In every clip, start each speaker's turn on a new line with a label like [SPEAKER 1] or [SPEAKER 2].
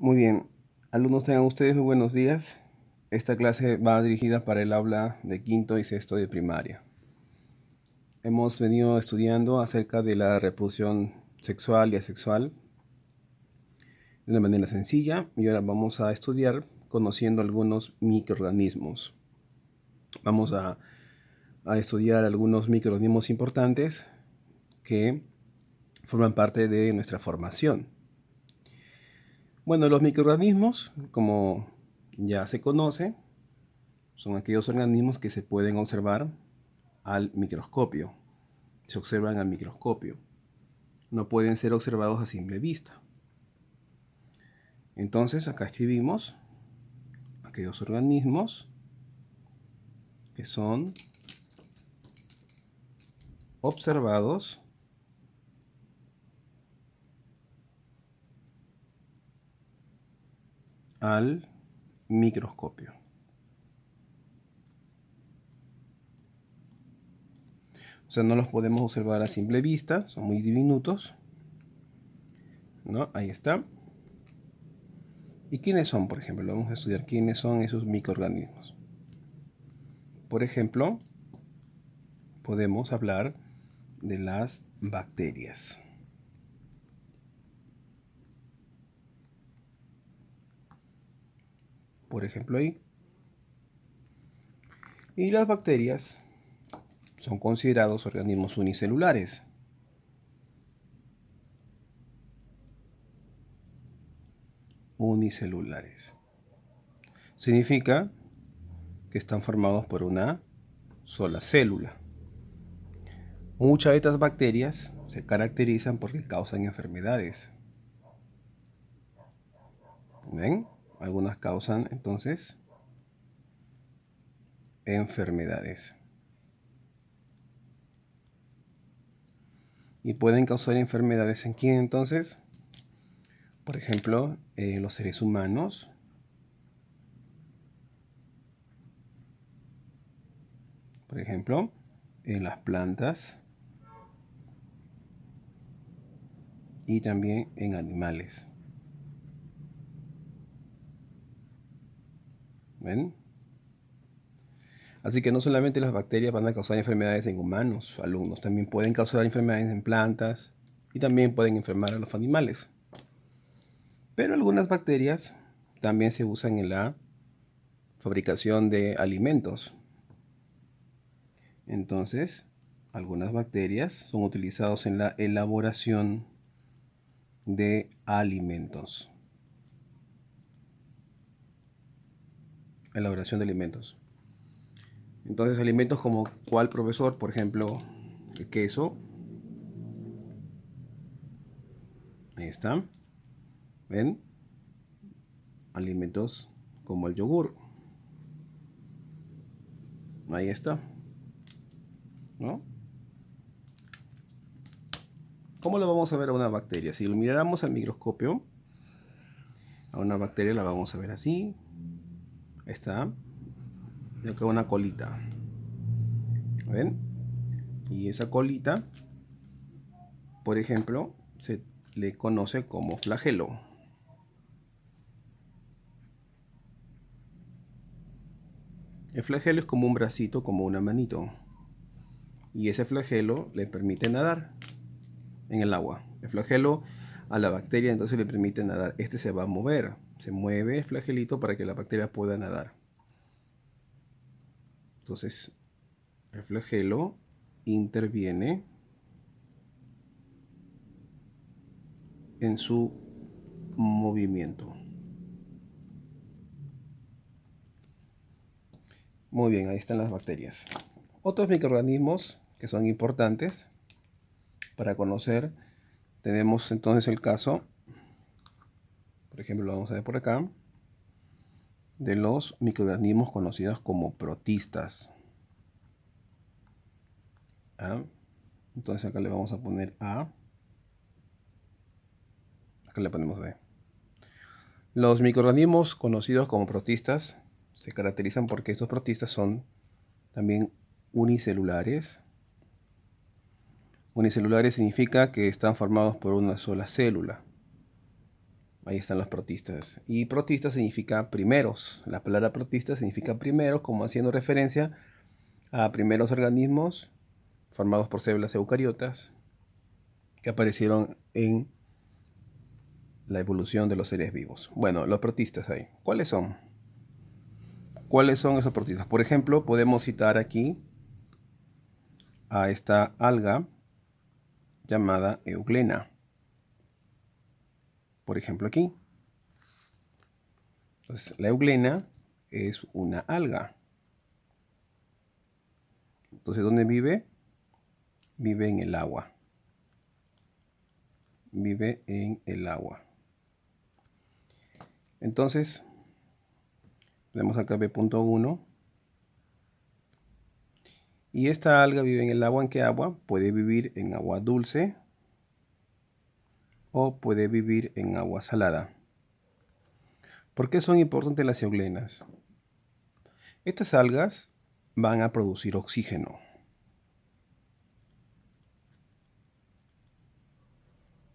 [SPEAKER 1] Muy bien, alumnos, tengan ustedes muy buenos días. Esta clase va dirigida para el aula de quinto y sexto de primaria. Hemos venido estudiando acerca de la reproducción sexual y asexual de una manera sencilla y ahora vamos a estudiar conociendo algunos microorganismos. Vamos a estudiar algunos microorganismos importantes que forman parte de nuestra formación. Bueno, los microorganismos, como ya se conoce, son aquellos organismos que se pueden observar al microscopio. Se observan al microscopio. No pueden ser observados a simple vista. Entonces, acá escribimos aquellos organismos que son observados al microscopio. O sea, no los podemos observar a simple vista, son muy diminutos, ¿no? Ahí está. ¿Y quiénes son, por ejemplo? Vamos a estudiar quiénes son esos microorganismos. Por ejemplo, podemos hablar de las bacterias. Por ejemplo, ahí. Y las bacterias son considerados organismos unicelulares. Unicelulares. Significa que están formados por una sola célula. Muchas de estas bacterias se caracterizan porque causan enfermedades. ¿Ven? Algunas causan entonces enfermedades. ¿Y pueden causar enfermedades en quién entonces? Por ejemplo, los seres humanos. Por ejemplo, en las plantas. Y también en animales. ¿Ven? Así que no solamente las bacterias van a causar enfermedades en humanos, alumnos, también pueden causar enfermedades en plantas y también pueden enfermar a los animales. Pero algunas bacterias también se usan en la fabricación de alimentos. Entonces, algunas bacterias son utilizadas en la elaboración de alimentos. Elaboración de alimentos. Entonces, alimentos como ¿cuál, profesor? Por ejemplo, el queso. Ahí está. ¿Ven? Alimentos como el yogur. Ahí está. ¿No? ¿Cómo lo vamos a ver a una bacteria? Si lo miráramos al microscopio, a una bacteria la vamos a ver así. Ahí está. Y acá una colita. ¿Ven? Y esa colita, por ejemplo, se le conoce como flagelo. El flagelo es como un bracito, como una manito. Y ese flagelo le permite nadar en el agua. El flagelo a la bacteria entonces le permite nadar. Este se va a mover. Se mueve el flagelito para que la bacteria pueda nadar. Entonces, el flagelo interviene en su movimiento. Muy bien, ahí están las bacterias. Otros microorganismos que son importantes para conocer, tenemos entonces el caso, por ejemplo, lo vamos a ver por acá, de los microorganismos conocidos como protistas. ¿Ah? Entonces acá le vamos a poner A. Acá le ponemos B. Los microorganismos conocidos como protistas se caracterizan porque estos protistas son también unicelulares. Unicelulares significa que están formados por una sola célula. Ahí están los protistas. Y protista significa primeros. La palabra protista significa primero, como haciendo referencia a primeros organismos formados por células eucariotas que aparecieron en la evolución de los seres vivos. Bueno, los protistas ahí. ¿Cuáles son? ¿Cuáles son esos protistas? Por ejemplo, podemos citar aquí a esta alga llamada Euglena. Por ejemplo, aquí. Entonces, la Euglena es una alga. Entonces, ¿dónde vive? Vive en el agua. Vive en el agua. Entonces, tenemos acá B.1. Y esta alga vive en el agua. ¿En qué agua? Puede vivir en agua dulce o puede vivir en agua salada. ¿Por qué son importantes las euglenas? Estas algas van a producir oxígeno.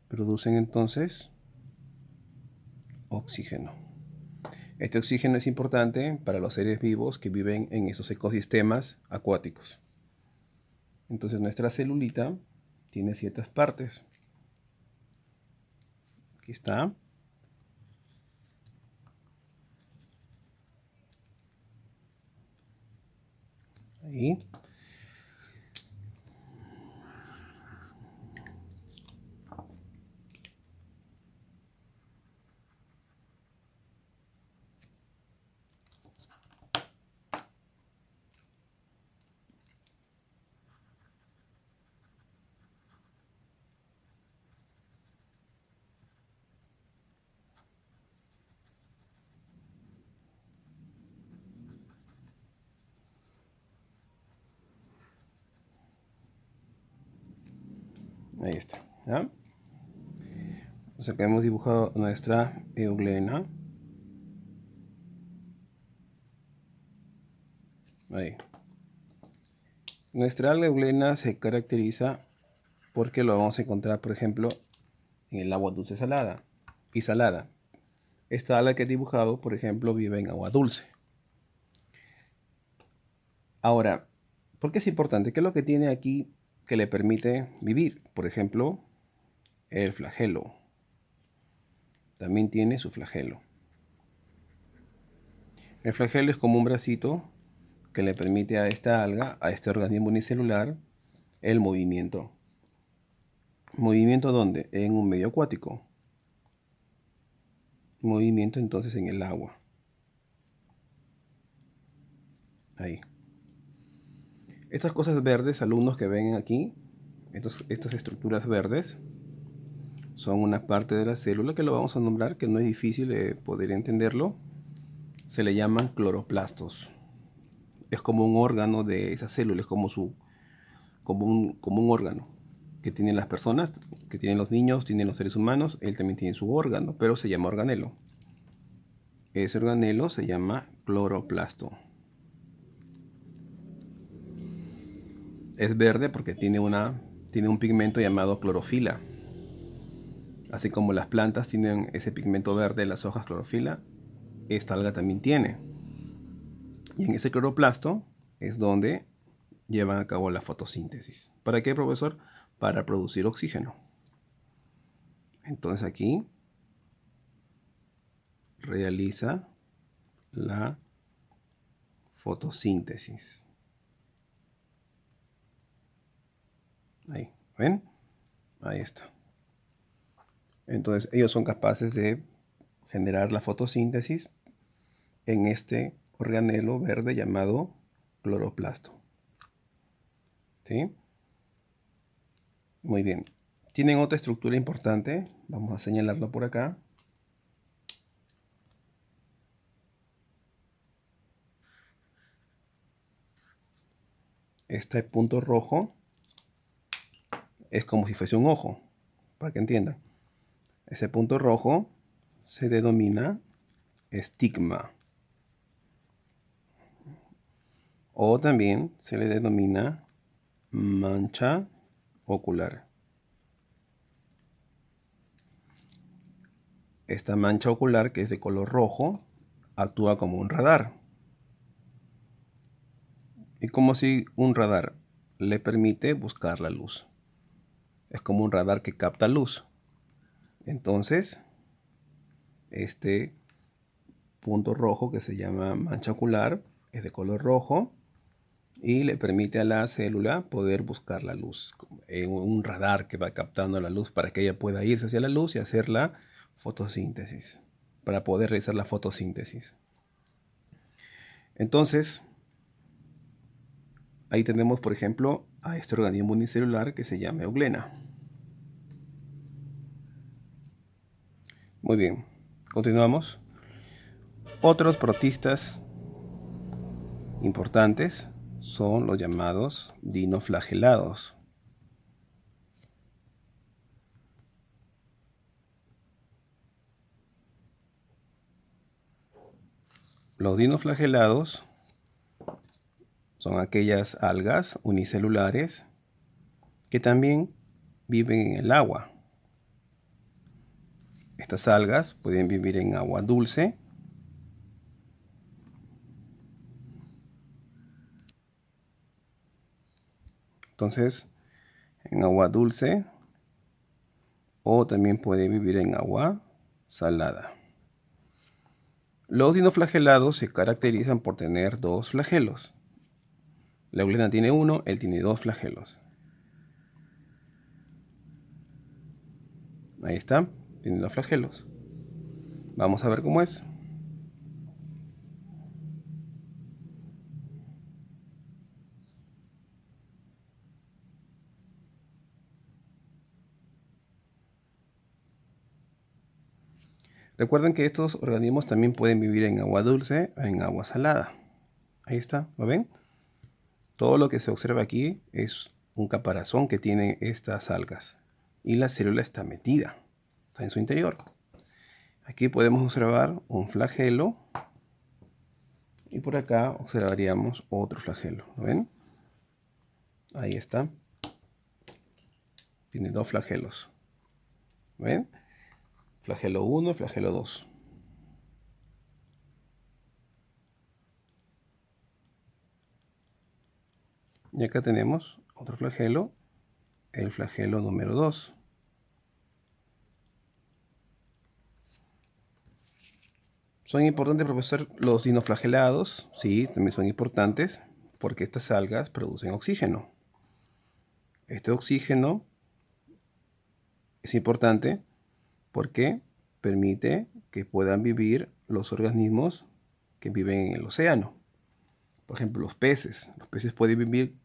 [SPEAKER 1] Producen entonces oxígeno. Este oxígeno es importante para los seres vivos que viven en esos ecosistemas acuáticos. Entonces nuestra celulita tiene ciertas partes. Aquí está. Ahí. Ahí está. ¿Ya? O sea que hemos dibujado nuestra euglena. Ahí. Nuestra alga euglena se caracteriza porque lo vamos a encontrar, por ejemplo, en el agua dulce salada y salada. Esta alga que he dibujado, por ejemplo, vive en agua dulce. Ahora, ¿por qué es importante? ¿Qué es lo que tiene aquí que le permite vivir? Por ejemplo, el flagelo. También tiene su flagelo. El flagelo es como un bracito que le permite a esta alga, a este organismo unicelular, el movimiento. ¿Movimiento dónde? En un medio acuático. Movimiento entonces en el agua. Ahí. Estas cosas verdes, alumnos que ven aquí, estas estructuras verdes, son una parte de la célula que lo vamos a nombrar, que no es difícil de poder entenderlo. Se le llaman cloroplastos. Es como un órgano de esa célula, es como un órgano que tienen las personas, que tienen los niños, tienen los seres humanos. Él también tiene su órgano, pero se llama organelo. Ese organelo se llama cloroplasto. Es verde porque tiene un pigmento llamado clorofila. Así como las plantas tienen ese pigmento verde, las hojas clorofila, esta alga también tiene. Y en ese cloroplasto es donde llevan a cabo la fotosíntesis. ¿Para qué, profesor? Para producir oxígeno. Entonces aquí realiza la fotosíntesis. Ahí, ¿ven? Ahí está. Entonces ellos son capaces de generar la fotosíntesis en este organelo verde llamado cloroplasto. ¿Sí? Muy bien. Tienen otra estructura importante. Vamos a señalarlo por acá. Este punto rojo es como si fuese un ojo, para que entiendan. Ese punto rojo se denomina estigma. O también se le denomina mancha ocular. esta mancha ocular, que es de color rojo, actúa como un radar. Y como si un radar le permite buscar la luz. Es como un radar que capta luz. Entonces, este punto rojo que se llama mancha ocular es de color rojo y le permite a la célula poder buscar la luz. Un radar que va captando la luz para que ella pueda irse hacia la luz y hacer la fotosíntesis. Para poder realizar la fotosíntesis. Entonces, ahí tenemos, por ejemplo, a este organismo unicelular que se llama euglena. Muy bien, continuamos. Otros protistas importantes son los llamados dinoflagelados. Los dinoflagelados son aquellas algas unicelulares que también viven en el agua. Estas algas pueden vivir en agua dulce, entonces en agua dulce, o también puede vivir en agua salada. Los dinoflagelados se caracterizan por tener dos flagelos. La euglena tiene uno, él tiene dos flagelos. Ahí está, tiene dos flagelos. Vamos a ver cómo es. Recuerden que estos organismos también pueden vivir en agua dulce o en agua salada. Ahí está, ¿lo ven? Todo lo que se observa aquí es un caparazón que tienen estas algas. Y la célula está metida, está en su interior. Aquí podemos observar un flagelo. Y por acá observaríamos otro flagelo, ¿lo ven? Ahí está. Tiene dos flagelos. ¿Ven? Flagelo 1 y flagelo 2. Y acá tenemos otro flagelo, el flagelo número 2. ¿Son importantes, profesor, los dinoflagelados? Sí, también son importantes porque estas algas producen oxígeno. Este oxígeno es importante porque permite que puedan vivir los organismos que viven en el océano. Por ejemplo, los peces. Los peces pueden vivir,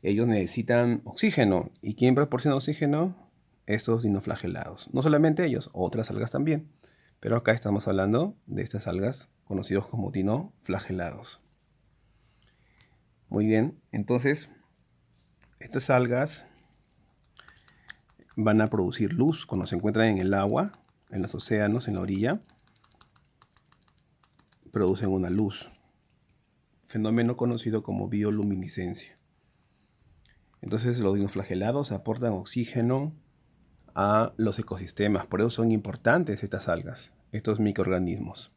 [SPEAKER 1] ellos necesitan oxígeno. ¿Y quién proporciona oxígeno? Estos dinoflagelados. No solamente ellos, otras algas también. Pero acá estamos hablando de estas algas conocidos como dinoflagelados. Muy bien, entonces estas algas van a producir luz cuando se encuentran en el agua, en los océanos, en la orilla. Producen una luz, fenómeno conocido como bioluminiscencia. Entonces los dinoflagelados aportan oxígeno a los ecosistemas, por eso son importantes estas algas, estos microorganismos.